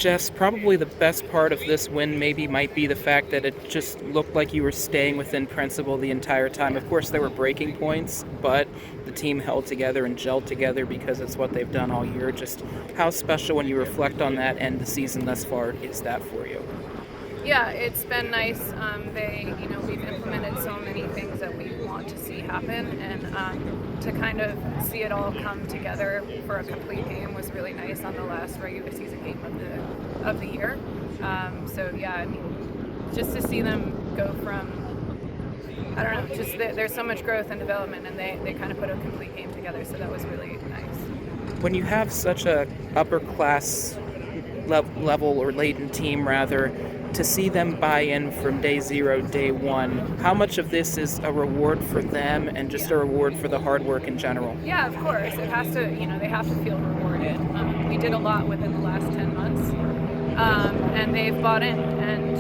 Jess, probably the best part of this win maybe might be the fact that it just looked like you were staying within principle the entire time. Of course, there were breaking points, but the team held together and gelled together because it's what they've done all year. Just how special when you reflect on that and the season thus far is that for you? Yeah, it's been nice. We've implemented so many things that we want to see happen, and to kind of see it all come together for a complete game was really nice on the last regular season game of the year. Just to see them go from, I don't know, just there's so much growth and development, and they kind of put a complete game together, so that was really nice. When you have such a upper class level or latent team rather, to see them buy in from day zero, day one, how much of this is a reward for them and just a reward for the hard work in general? Yeah, of course. It has to, they have to feel rewarded. We did a lot within the last 10 months, and they've bought in. And,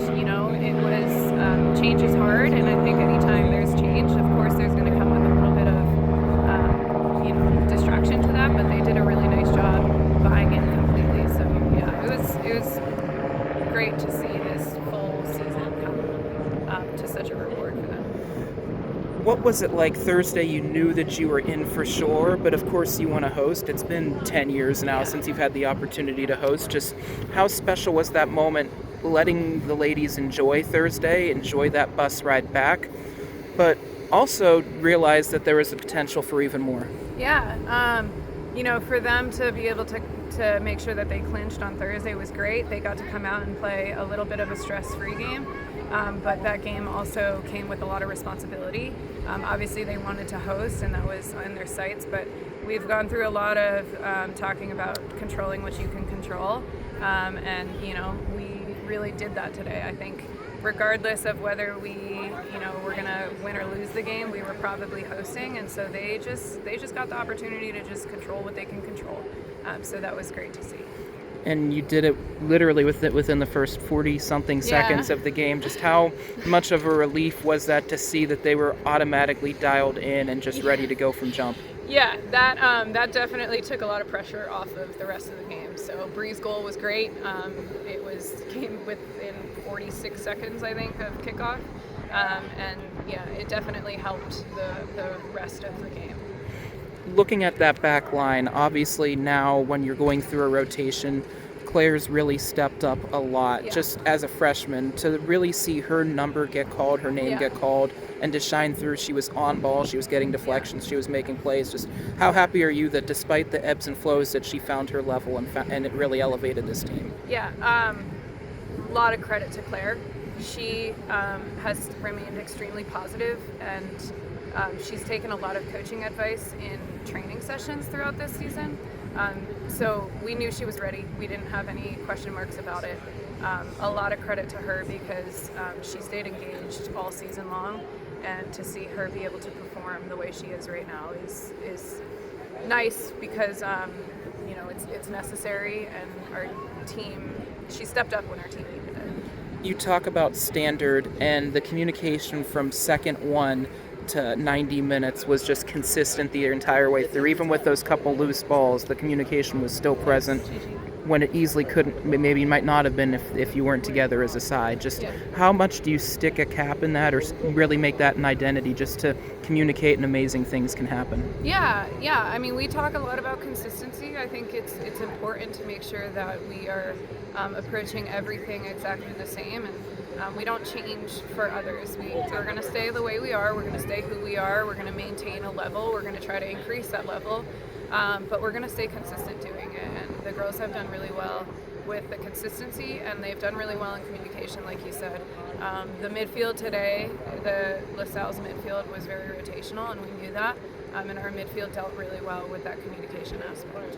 it was, change is hard, and I think anytime there's change, of course, there's going to come with a little bit of, distraction to that, but they did a really nice job buying in completely. So, yeah, it was great to see this full season come to such a reward for them. What was it like Thursday? You knew that you were in for sure, but of course you want to host. It's been 10 years now since you've had the opportunity to host. Just how special was that moment, letting the ladies enjoy Thursday, enjoy that bus ride back, but also realize that there was a potential for even more? Yeah, for them to be able to make sure that they clinched on Thursday was great. They got to come out and play a little bit of a stress-free game, but that game also came with a lot of responsibility. Obviously, they wanted to host, and that was in their sights, but we've gone through a lot of talking about controlling what you can control, we really did that today. I think regardless of whether we were going to win or lose the game, we were probably hosting, and so they just got the opportunity to just control what they can control. So that was great to see. And you did it literally within the first 40-something seconds of the game. Just how much of a relief was that to see that they were automatically dialed in and just ready to go from jump? Yeah, that definitely took a lot of pressure off of the rest of the game. So Bree's goal was great. Came within 46 seconds, I think, of kickoff. It definitely helped the rest of the game. Looking at that back line, obviously now when you're going through a rotation, Claire's really stepped up a lot, just as a freshman, to really see her number get called, her name get called, and to shine through. She was on ball, she was getting deflections, she was making plays. Just how happy are you that despite the ebbs and flows that she found her level and it really elevated this team? Yeah, a lot of credit to Claire. She has remained extremely positive, and she's taken a lot of coaching advice in training sessions throughout this season. So we knew she was ready. We didn't have any question marks about it. A lot of credit to her because she stayed engaged all season long, and to see her be able to perform the way she is right now is nice because it's necessary, and our team, she stepped up when our team needed it. You talk about standard, and the communication from second one to 90 minutes was just consistent the entire way through. Even with those couple loose balls, the communication was still present when it easily couldn't, maybe might not have been if you weren't together as a side. Just how much do you stick a cap in that or really make that an identity just to communicate and amazing things can happen? Yeah. I mean, we talk a lot about consistency. I think it's important to make sure that we are approaching everything exactly the same, and we don't change for others. We're going to stay the way we are. We're going to stay who we are. We're going to maintain a level. We're going to try to increase that level, but we're going to stay consistent doing it. And the girls have done really well with the consistency, and they've done really well in communication, like you said. The midfield today, the LaSalle's midfield was very rotational, and we knew that. And our midfield dealt really well with that communication aspect.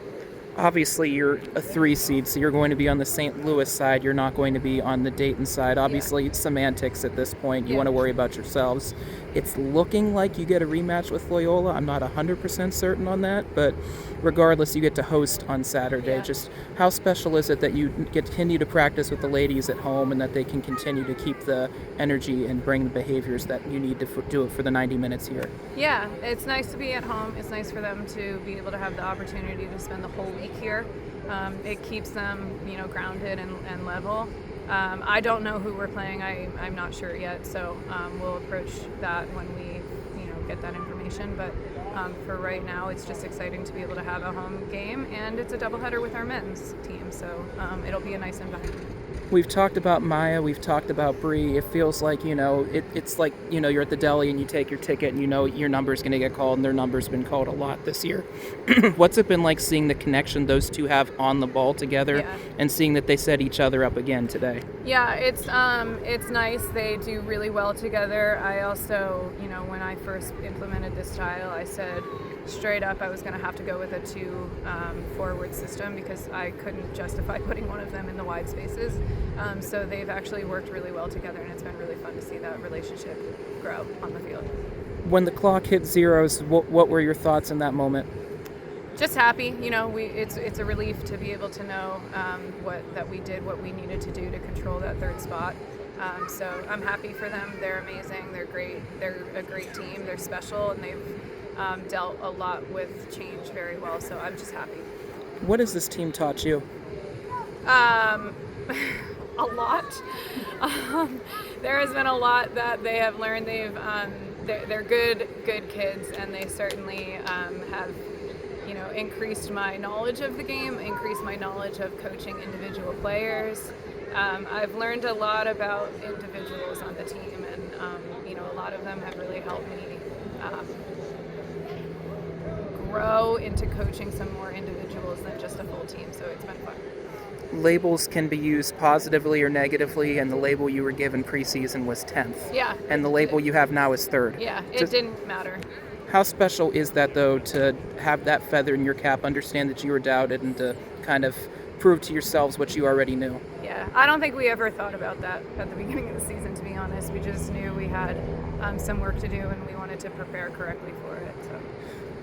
Obviously, you're a 3 seed, so you're going to be on the St. Louis side. You're not going to be on the Dayton side. Obviously, semantics at this point. You want to worry about yourselves. It's looking like you get a rematch with Loyola. I'm not 100% certain on that, but regardless, you get to host on Saturday. Just how special is it that you continue to practice with the ladies at home and that they can continue to keep the energy and bring the behaviors that you need to do it for the 90 minutes here? Yeah, it's nice to be at home. It's nice for them to be able to have the opportunity to spend the whole week here. It keeps them, grounded and level. I don't know who we're playing. I'm not sure yet, so we'll approach that when we, get that information. But for right now, it's just exciting to be able to have a home game, and it's a doubleheader with our men's team, so it'll be a nice environment. We've talked about Maya, we've talked about Bree. It feels like, it's like, you're at the deli and you take your ticket and your number's going to get called, and their number's been called a lot this year. What's it been like seeing the connection those two have on the ball together and seeing that they set each other up again today? Yeah, it's nice. They do really well together. I also, when I first implemented this style, I said straight up I was going to have to go with a 2 forward system because I couldn't justify putting one of them in the wide spaces. So they've actually worked really well together, and it's been really fun to see that relationship grow on the field. When the clock hit zeros, what were your thoughts in that moment? Just happy, it's a relief to be able to know that we did what we needed to do to control that third spot. So I'm happy for them. They're amazing. They're great. They're a great team. They're special, and they've dealt a lot with change very well. So I'm just happy. What has this team taught you? A lot. There has been a lot that they have learned. They're good kids, and they certainly have increased my knowledge of the game, increased my knowledge of coaching individual players. I've learned a lot about individuals on the team, and a lot of them have really helped me grow into coaching some more individuals than just a full team. So it's been fun. Labels can be used positively or negatively, and the label you were given preseason was 10th. Yeah. And the label you have now is 3rd. Yeah, it didn't matter. How special is that, though, to have that feather in your cap, understand that you were doubted, and to kind of prove to yourselves what you already knew? Yeah, I don't think we ever thought about that at the beginning of the season, to be honest. We just knew we had some work to do, and we wanted to prepare correctly for it. So.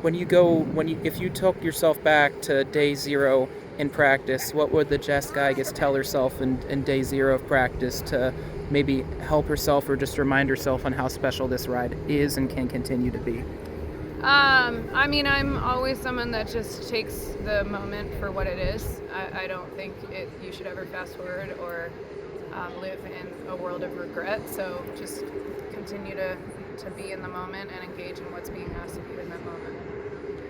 If you took yourself back to day 0 in practice, what would the Jess Giegucz tell herself in day 0 of practice to maybe help herself or just remind herself on how special this ride is and can continue to be? I'm always someone that just takes the moment for what it is. I don't think you should ever fast forward or live in a world of regret. So just continue to be in the moment and engage in what's being asked of you in that moment.